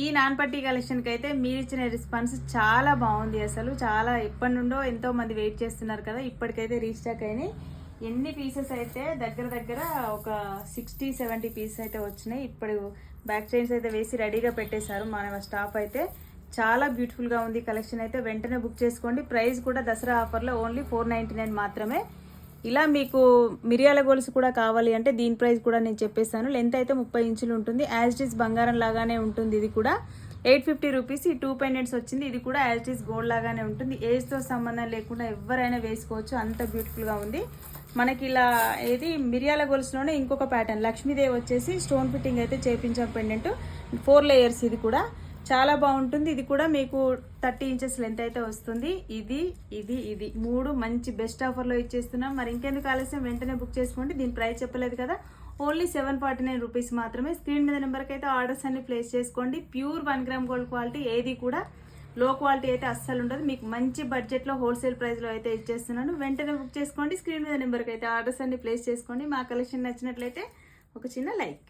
ఈ నాన్ పట్టీ కలెక్షన్కి అయితే మీరు ఇచ్చిన రెస్పాన్స్ చాలా బాగుంది. అసలు చాలా ఎప్పటి నుండో ఎంతో మంది వెయిట్ చేస్తున్నారు కదా, ఇప్పటికైతే రీస్టాక్ అయినాయి. ఎన్ని పీసెస్ అయితే దగ్గర ఒక 60-70 పీసెస్ అయితే వచ్చినాయి. ఇప్పుడు బ్యాక్ చైన్స్ అయితే వేసి రెడీగా పెట్టేశారు మన స్టాఫ్ అయితే. చాలా బ్యూటిఫుల్గా ఉంది కలెక్షన్ అయితే. వెంటనే బుక్ చేసుకోండి. ప్రైస్ కూడా దసరా ఆఫర్లో ఓన్లీ 499 మాత్రమే. ఇలా మీకు మిరియాల గొలుసు కూడా కావాలి అంటే దీని ప్రైస్ కూడా నేను చెప్పేస్తాను. లెంత్ అయితే 30 ఇంచులు ఉంటుంది. యాజ్ ఇట్ ఈస్ బంగారం లాగానే ఉంటుంది. ఇది కూడా 850 రూపీస్. ఈ 2 పెండెంట్స్ వచ్చింది. ఇది కూడా యాజ్ ఇట్ ఈస్ గోల్డ్ లాగానే ఉంటుంది. ఏజ్తో సంబంధం లేకుండా ఎవరైనా వేసుకోవచ్చు, అంత బ్యూటిఫుల్గా ఉంది. మనకి ఇలా ఏది మిరియాల గొలుసులోనే ఇంకొక ప్యాటర్న్ లక్ష్మీదేవి వచ్చేసి స్టోన్ ఫిట్టింగ్ అయితే చేపించాం పెండెంట్. 4 లేయర్స్. ఇది కూడా చాలా బాగుంటుంది. ఇది కూడా మీకు 30 ఇంచెస్ లెంత్ అయితే వస్తుంది. ఇది ఇది ఇది 3 మంచి బెస్ట్ ఆఫర్లో ఇచ్చేస్తున్నాం. మరి ఇంకెందుకు ఆలస్యం, వెంటనే బుక్ చేసుకోండి. దీని ప్రైస్ చెప్పలేదు కదా, ఓన్లీ 749 రూపీస్ మాత్రమే. స్క్రీన్ మీద నెంబర్కి అయితే ఆర్డర్స్ అన్ని ప్లేస్ చేసుకోండి. ప్యూర్ 1 గ్రామ్ గోల్డ్ క్వాలిటీ, ఏది కూడా లో క్వాలిటీ అయితే అస్సలు ఉండదు. మీకు మంచి బడ్జెట్లో హోల్సేల్ ప్రైస్లో అయితే ఇచ్చేస్తున్నాను. వెంటనే బుక్ చేసుకోండి. స్క్రీన్ మీద నెంబర్కి అయితే ఆర్డర్స్ అన్ని ప్లేస్ చేసుకోండి. మా కలెక్షన్ నచ్చినట్లయితే ఒక చిన్న లైక్.